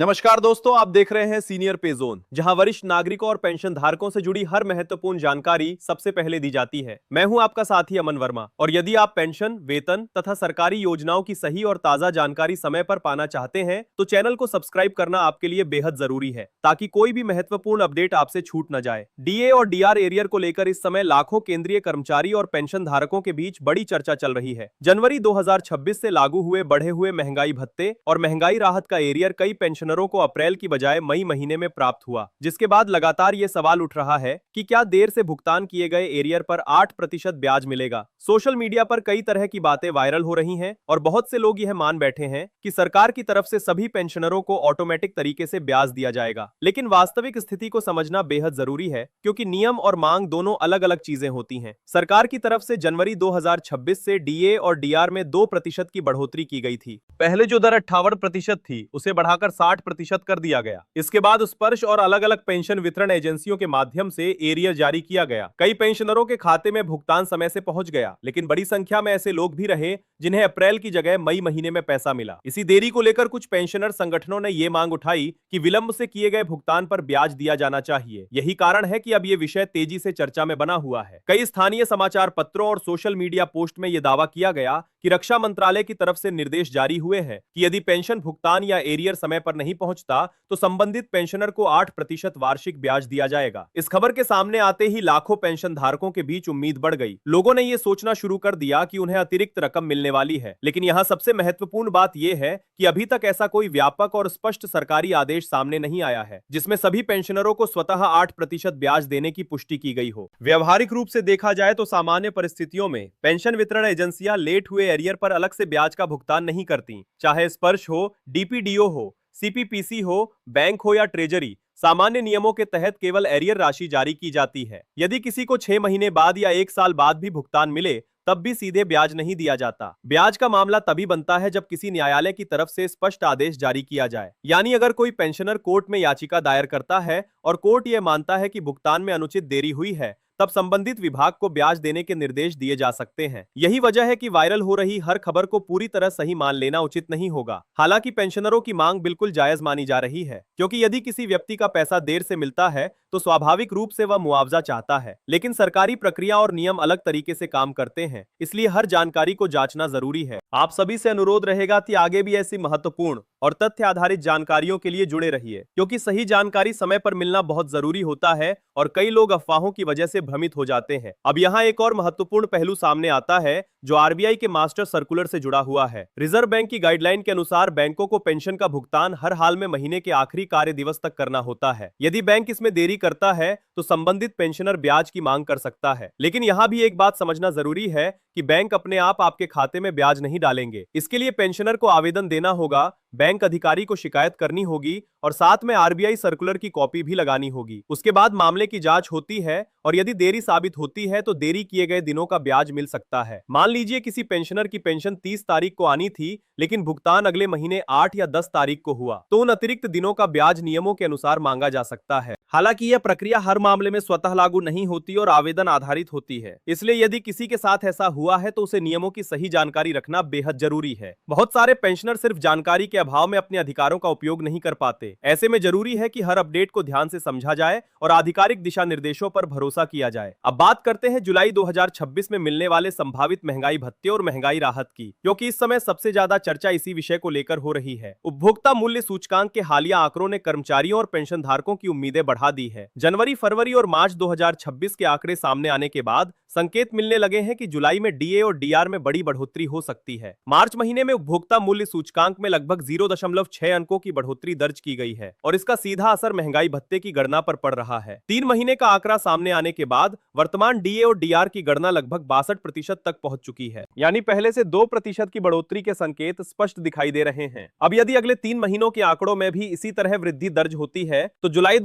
नमस्कार दोस्तों, आप देख रहे हैं सीनियर पे जोन, जहां वरिष्ठ नागरिकों और पेंशन धारकों से जुड़ी हर महत्वपूर्ण जानकारी सबसे पहले दी जाती है। मैं हूं आपका साथी अमन वर्मा, और यदि आप पेंशन, वेतन तथा सरकारी योजनाओं की सही और ताजा जानकारी समय पर पाना चाहते हैं तो चैनल को सब्सक्राइब करना आपके लिए बेहद जरूरी है, ताकि कोई भी महत्वपूर्ण अपडेट आपसे छूट न जाए। डीए और डीआर एरियर को लेकर इस समय लाखों केंद्रीय कर्मचारी और पेंशन धारकों के बीच बड़ी चर्चा चल रही है। जनवरी 2026 से लागू हुए बढ़े हुए महंगाई भत्ते और महंगाई राहत का एरियर कई पेंशन को अप्रैल की बजाय मई महीने में प्राप्त हुआ, जिसके बाद लगातार ये सवाल उठ रहा है कि क्या देर से भुगतान किए गए एरियर पर 8% ब्याज मिलेगा। सोशल मीडिया पर कई तरह की बातें वायरल हो रही हैं और बहुत से लोग यह मान बैठे हैं कि सरकार की तरफ से सभी पेंशनरों को ऑटोमेटिक तरीके से ब्याज दिया जाएगा। लेकिन वास्तविक स्थिति को समझना बेहद जरूरी है, क्योंकि नियम और मांग दोनों अलग अलग चीजें होती हैं। सरकार की तरफ से जनवरी 2026 से डीए और डीआर में 2% की बढ़ोतरी की गई थी। पहले जो दर 58% थी, उसे बढ़ाकर 60% कर दिया गया। इसके बाद स्पर्श और अलग अलग पेंशन वितरण एजेंसियों के माध्यम से एरियर जारी किया गया। कई पेंशनरों के खाते में भुगतान समय से पहुंच गया, लेकिन बड़ी संख्या में ऐसे लोग भी रहे जिन्हें अप्रैल की जगह मई महीने में पैसा मिला। इसी देरी को लेकर कुछ पेंशनर संगठनों ने यह मांग उठाई कि विलंब से किए गए भुगतान पर ब्याज दिया जाना चाहिए। यही कारण है कि अब यह विषय तेजी से चर्चा में बना हुआ है। कई स्थानीय समाचार पत्रों और सोशल मीडिया पोस्ट में यह दावा किया गया कि रक्षा मंत्रालय की तरफ से निर्देश जारी हुए हैं कि यदि पेंशन भुगतान या एरियर समय पर नहीं पहुंचता तो संबंधित पेंशनर को 8% वार्षिक ब्याज दिया जाएगा। इस खबर के सामने आते ही लाखों पेंशन धारकों के बीच उम्मीद बढ़ गई। लोगों ने यह सोचना शुरू कर दिया कि उन्हें अतिरिक्त रकम मिलने वाली है। लेकिन यहां सबसे महत्वपूर्ण बात यह है कि अभी तक ऐसा कोई व्यापक और स्पष्ट सरकारी आदेश सामने नहीं आया है जिसमें सभी पेंशनरों को स्वतः 8% ब्याज देने की पुष्टि की गई हो। व्यवहारिक रूप से देखा जाए तो सामान्य परिस्थितियों में पेंशन वितरण एजेंसियां लेट हुए एरियर पर अलग से ब्याज का भुगतान नहीं करती। चाहे स्पर्श हो, डीपीडीओ हो, सीपीपीसी हो, बैंक हो या ट्रेजरी, सामान्य नियमों के तहत केवल एरियर राशि जारी की जाती है। यदि किसी को 6 महीने बाद या 1 साल बाद भी भुगतान मिले तब भी सीधे ब्याज नहीं दिया जाता। ब्याज का मामला तभी बनता है जब किसी न्यायालय की तरफ से स्पष्ट आदेश जारी किया जाए। यानी अगर कोई पेंशनर कोर्ट में याचिका दायर करता है और कोर्ट यह मानता है कि भुगतान में अनुचित देरी हुई है, तब संबंधित विभाग को ब्याज देने के निर्देश दिए जा सकते हैं। यही वजह है कि वायरल हो रही हर खबर को पूरी तरह सही मान लेना उचित नहीं होगा। हालांकि पेंशनरों की मांग बिल्कुल जायज मानी जा रही है, क्योंकि यदि किसी व्यक्ति का पैसा देर से मिलता है तो स्वाभाविक रूप से वह मुआवजा चाहता है। लेकिन सरकारी प्रक्रिया और नियम अलग तरीके से काम करते हैं, इसलिए हर जानकारी को जांचना जरूरी है। आप सभी से अनुरोध रहेगा कि आगे भी ऐसी महत्वपूर्ण और तथ्य आधारित जानकारियों के लिए जुड़े रहिए, क्योंकि सही जानकारी समय पर मिलना बहुत जरूरी होता है और कई लोग अफवाहों की वजह से भ्रमित हो जाते हैं। अब यहाँ एक और महत्वपूर्ण पहलू सामने आता है जो आरबीआई के मास्टर सर्कुलर से जुड़ा हुआ है। रिजर्व बैंक की गाइडलाइन के अनुसार बैंकों को पेंशन का भुगतान हर हाल में महीने के आखिरी कार्य दिवस तक करना होता है। यदि बैंक इसमें देरी करता है तो संबंधित पेंशनर ब्याज की मांग कर सकता है। लेकिन यहाँ भी एक बात समझना जरूरी है कि बैंक अपने आप आपके खाते में ब्याज नहीं डालेंगे। इसके लिए पेंशनर को आवेदन देना होगा, बैंक अधिकारी को शिकायत करनी होगी और साथ में आरबीआई सर्कुलर की कॉपी भी लगानी होगी। उसके बाद मामले की जांच होती है और यदि देरी साबित होती है तो देरी किए गए दिनों का ब्याज मिल सकता है। मान लीजिए किसी पेंशनर की पेंशन 30 तारीख को आनी थी, लेकिन भुगतान अगले महीने 8 या 10 तारीख को हुआ, तो उन अतिरिक्त दिनों का ब्याज नियमों के अनुसार मांगा जा सकता है। हालांकि यह प्रक्रिया हर मामले में स्वतः लागू नहीं होती और आवेदन आधारित होती है, इसलिए यदि किसी के साथ ऐसा हुआ है तो उसे नियमों की सही जानकारी रखना बेहद जरूरी है। बहुत सारे पेंशनर सिर्फ जानकारी के अभाव में अपने अधिकारों का उपयोग नहीं कर पाते। ऐसे में जरूरी है कि हर अपडेट को ध्यान से समझा जाए और आधिकारिक दिशा निर्देशों पर भरोसा किया जाए। अब बात करते हैं जुलाई 2026 में मिलने वाले संभावित महंगाई भत्ते और महंगाई राहत की, क्योंकि इस समय सबसे ज्यादा चर्चा इसी विषय को लेकर हो रही है। उपभोक्ता मूल्य सूचकांक के हालिया आंकड़ों ने कर्मचारियों और पेंशन धारकों की उम्मीदें बढ़ा दी है। जनवरी, फरवरी और मार्च 2026 के आंकड़े सामने आने के बाद संकेत मिलने लगे हैं कि जुलाई में डीए और डीआर में बड़ी बढ़ोतरी हो सकती है। मार्च महीने में उपभोक्ता मूल्य सूचकांक में लगभग 0.6 अंकों की बढ़ोतरी दर्ज की गई है और इसका सीधा असर महंगाई भत्ते की गणना पर पड़ रहा है। 3 महीने का आंकड़ा सामने आने के बाद वर्तमान डीए और डीआर की गणना लगभग 62% तक पहुंच चुकी है, यानी पहले से 2% की बढ़ोतरी के संकेत स्पष्ट दिखाई दे रहे हैं। अब यदि अगले 3 महीनों के आंकड़ों में भी इसी तरह वृद्धि दर्ज होती है तो जुलाई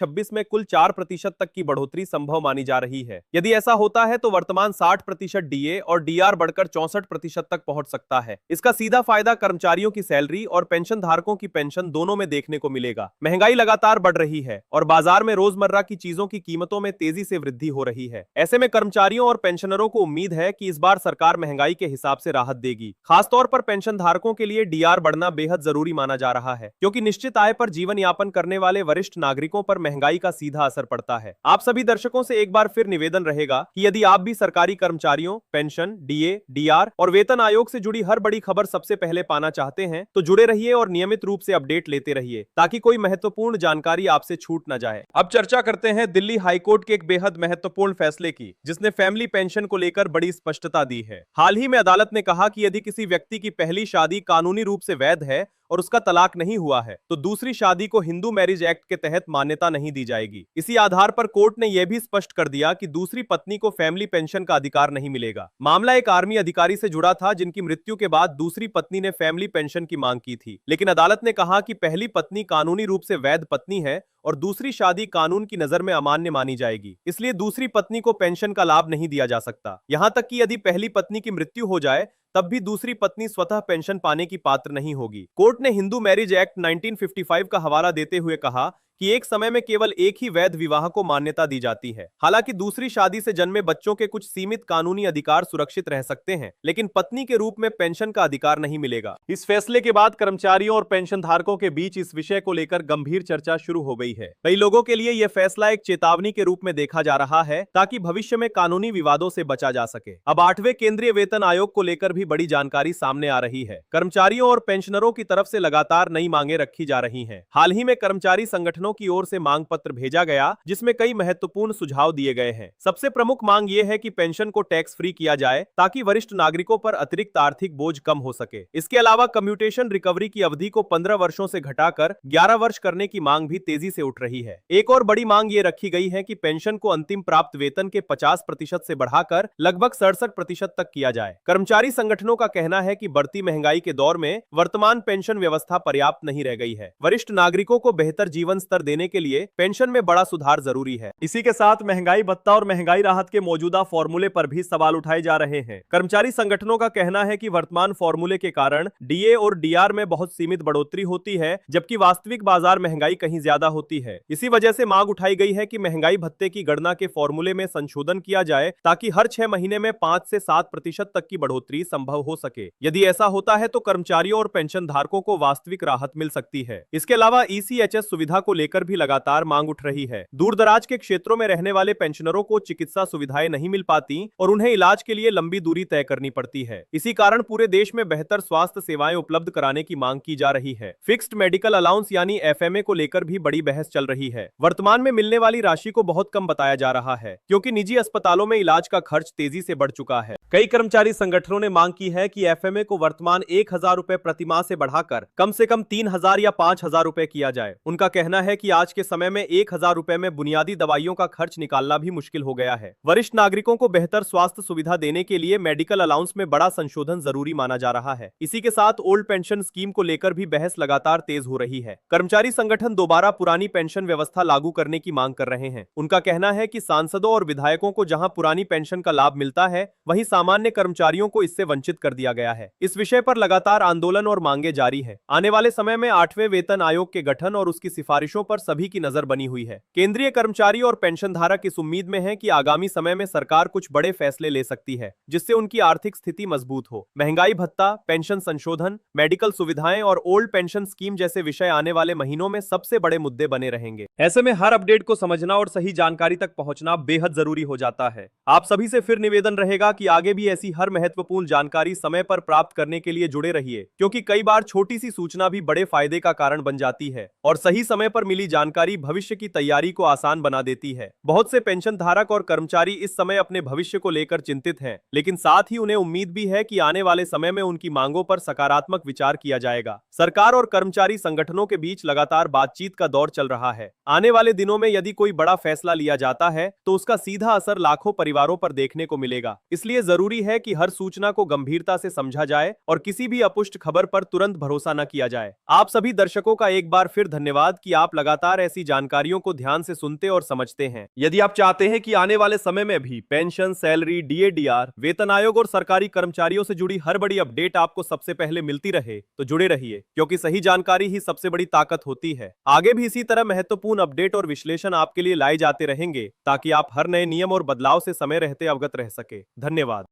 2026 में कुल 4% तक की बढ़ोतरी संभव मानी जा रही है। यदि ऐसा होता है तो वर्तमान 60% डीए और डीआर बढ़कर 64% तक पहुंच सकता है। इसका सीधा फायदा कर्मचारियों की सैलरी और पेंशन धारकों की पेंशन दोनों में देखने को मिलेगा। महंगाई लगातार बढ़ रही है और बाजार में रोजमर्रा की चीजों की कीमतों में तेजी से वृद्धि हो रही है। ऐसे में कर्मचारियों और पेंशनरों को उम्मीद है कि इस बार सरकार महंगाई के हिसाब से राहत देगी। खासतौर पर पेंशन धारकों के लिए डीआर बढ़ना बेहद जरूरी माना जा रहा है, क्योंकि निश्चित आय पर जीवन यापन करने वाले वरिष्ठ नागरिकों पर महंगाई का सीधा असर पड़ता है। आप सभी दर्शकों से एक बार फिर निवेदन रहेगा कि यदि आप भी सरकारी कर्मचारियों, पेंशन, डीए, डीआर और वेतन आयोग से जुड़ी हर बड़ी खबर सबसे पहले पाना चाहते हैं तो जुड़े रहिए और नियमित रूप से अपडेट लेते रहिए, ताकि कोई महत्वपूर्ण जानकारी आपसे छूट न जाए। अब चर्चा करते हैं दिल्ली हाईकोर्ट के एक बेहद महत्वपूर्ण फैसले की, जिसने फैमिली पेंशन को लेकर बड़ी स्पष्टता दी है। हाल ही में अदालत ने कहा कि यदि किसी व्यक्ति की पहली शादी कानूनी रूप से वैध है और उसका तलाक नहीं हुआ है तो दूसरी शादी को हिंदू मैरिज एक्ट के तहत मान्यता नहीं दी जाएगी। इसी आधार पर कोर्ट ने यह भी स्पष्ट कर दिया कि दूसरी पत्नी को फैमिली पेंशन का अधिकार नहीं मिलेगा। मामला एक आर्मी अधिकारी से जुड़ा था जिनकी मृत्यु के बाद दूसरी पत्नी ने फैमिली पेंशन की मांग की थी, लेकिन अदालत ने कहा कि पहली पत्नी कानूनी रूप से वैध पत्नी है और दूसरी शादी कानून की नजर में अमान्य मानी जाएगी, इसलिए दूसरी पत्नी को पेंशन का लाभ नहीं दिया जा सकता। यहां तक कि यदि पहली पत्नी की मृत्यु हो जाए तब भी दूसरी पत्नी स्वतः पेंशन पाने की पात्र नहीं होगी। कोर्ट ने हिंदू मैरिज एक्ट 1955 का हवाला देते हुए कहा कि एक समय में केवल एक ही वैध विवाह को मान्यता दी जाती है। हालांकि दूसरी शादी से जन्मे बच्चों के कुछ सीमित कानूनी अधिकार सुरक्षित रह सकते हैं, लेकिन पत्नी के रूप में पेंशन का अधिकार नहीं मिलेगा। इस फैसले के बाद कर्मचारियों और पेंशन धारकों के बीच इस विषय को लेकर गंभीर चर्चा शुरू हो गई है। कई लोगों के लिए यह फैसला एक चेतावनी के रूप में देखा जा रहा है, ताकि भविष्य में कानूनी विवादों से बचा जा सके। अब 8वें केंद्रीय वेतन आयोग को लेकर भी बड़ी जानकारी सामने आ रही है। कर्मचारियों और पेंशनरों की तरफ से लगातार नई मांगे रखी जा रही हैं। हाल ही में कर्मचारी संगठनों की ओर से मांग पत्र भेजा गया, जिसमें कई महत्वपूर्ण सुझाव दिए गए हैं। सबसे प्रमुख मांग यह है कि पेंशन को टैक्स फ्री किया जाए, ताकि वरिष्ठ नागरिकों पर अतिरिक्त आर्थिक बोझ कम हो सके। इसके अलावा कम्यूटेशन रिकवरी की अवधि को 15 वर्षों से घटाकर 11 वर्ष करने की मांग भी तेजी से उठ रही है। एक और बड़ी मांग ये रखी गई है कि पेंशन को अंतिम प्राप्त वेतन के 50% से बढ़ाकर लगभग 67% तक किया जाए। कर्मचारी संगठनों का कहना है कि बढ़ती महंगाई के दौर में वर्तमान पेंशन व्यवस्था पर्याप्त नहीं रह गई है। वरिष्ठ नागरिकों को बेहतर जीवन स्तर देने के लिए पेंशन में बड़ा सुधार जरूरी है। इसी के साथ महंगाई भत्ता और महंगाई राहत के मौजूदा फॉर्मूले पर भी सवाल उठाए जा रहे हैं। कर्मचारी संगठनों का कहना है कि वर्तमान फॉर्मूले के कारण डीए और डीआर में बहुत सीमित बढ़ोतरी होती है, जबकि वास्तविक बाजार महंगाई कहीं ज्यादा होती है। इसी वजह से मांग उठाई गई है कि महंगाई भत्ते की गणना के फॉर्मूले में संशोधन किया जाए, ताकि हर 6 महीने में 5 से 7% तक की बढ़ोतरी संभव हो सके। यदि ऐसा होता है तो कर्मचारियों और पेंशन धारकों को वास्तविक राहत मिल सकती है। इसके अलावा ईसीएचएस सुविधा को लेकर भी लगातार मांग उठ रही है। दूर दराज के क्षेत्रों में रहने वाले पेंशनरों को चिकित्सा सुविधाएं नहीं मिल पाती और उन्हें इलाज के लिए लंबी दूरी तय करनी पड़ती है। इसी कारण पूरे देश में बेहतर स्वास्थ्य सेवाएं उपलब्ध कराने की मांग की जा रही है। फिक्स्ड मेडिकल अलाउंस यानी एफएमए को लेकर भी बड़ी बहस चल रही है। वर्तमान में मिलने वाली राशि को बहुत कम बताया जा रहा है, क्योंकि निजी अस्पतालों में इलाज का खर्च तेजी से बढ़ चुका है। कई कर्मचारी संगठनों ने मांग की है कि एफएमए को वर्तमान 1000 रुपए प्रति माह से बढ़ाकर कम से कम 3000 या 5000 रुपए किया जाए। उनका कहना है कि आज के समय में 1000 रुपए में बुनियादी दवाइयों का खर्च निकालना भी मुश्किल हो गया है। वरिष्ठ नागरिकों को बेहतर स्वास्थ्य सुविधा देने के लिए मेडिकल अलाउंस में बड़ा संशोधन जरूरी माना जा रहा है। इसी के साथ ओल्ड पेंशन स्कीम को लेकर भी बहस लगातार तेज हो रही है। कर्मचारी संगठन दोबारा पुरानी पेंशन व्यवस्था लागू करने की मांग कर रहे हैं। उनका कहना है कि सांसदों और विधायकों को जहां पुरानी पेंशन का लाभ मिलता है, वहीं सामान्य कर्मचारियों को इससे वंचित कर दिया गया है। इस विषय पर लगातार आंदोलन और मांगे जारी है। आने वाले समय में 8वें वेतन आयोग के गठन और उसकी सिफारिशों पर सभी की नजर बनी हुई है। केंद्रीय कर्मचारी और पेंशन धारक इस उम्मीद में है कि आगामी समय में सरकार कुछ बड़े फैसले ले सकती है, जिससे उनकी आर्थिक स्थिति मजबूत हो। महंगाई भत्ता, पेंशन संशोधन, मेडिकल सुविधाएं और ओल्ड पेंशन स्कीम जैसे विषय आने वाले महीनों में सबसे बड़े मुद्दे बने रहेंगे। ऐसे में हर अपडेट को समझना और सही जानकारी तक पहुंचना बेहद जरूरी हो जाता है। आप सभी से फिर निवेदन रहेगा कि आगे भी ऐसी हर महत्वपूर्ण जानकारी समय पर प्राप्त करने के लिए जुड़े रहिए, क्योंकि कई बार छोटी सी सूचना भी बड़े फायदे का कारण बन जाती है और सही समय पर मिली जानकारी भविष्य की तैयारी को आसान बना देती है। बहुत से पेंशन धारक और कर्मचारी इस समय अपने भविष्य को लेकर चिंतित हैं, लेकिन साथ ही उन्हें उम्मीद भी है कि आने वाले समय में उनकी मांगों पर सकारात्मक विचार किया जाएगा। सरकार और कर्मचारी संगठनों के बीच लगातार बातचीत का दौर चल रहा है। आने वाले दिनों में यदि कोई बड़ा फैसला लिया जाता है तो उसका सीधा असर लाखों परिवारों पर देखने को मिलेगा। इसलिए जरूरी है कि हर सूचना को गंभीरता से समझा जाए और किसी भी अपुष्ट खबर पर तुरंत भरोसा न किया जाए। आप सभी दर्शकों का एक बार फिर धन्यवाद कि आप लगातार ऐसी जानकारियों को ध्यान से सुनते और समझते हैं। यदि आप चाहते हैं कि आने वाले समय में भी पेंशन, सैलरी, डीएडीआर, वेतन आयोग और सरकारी कर्मचारियों से जुड़ी हर बड़ी अपडेट आपको सबसे पहले मिलती रहे, तो जुड़े रहिए, क्योंकि सही जानकारी ही सबसे बड़ी ताकत होती है। आगे भी इसी तरह महत्वपूर्ण अपडेट और विश्लेषण आपके लिए लाए जाते रहेंगे, ताकि आप हर नए नियम और बदलाव से समय रहते अवगत रह सके। धन्यवाद।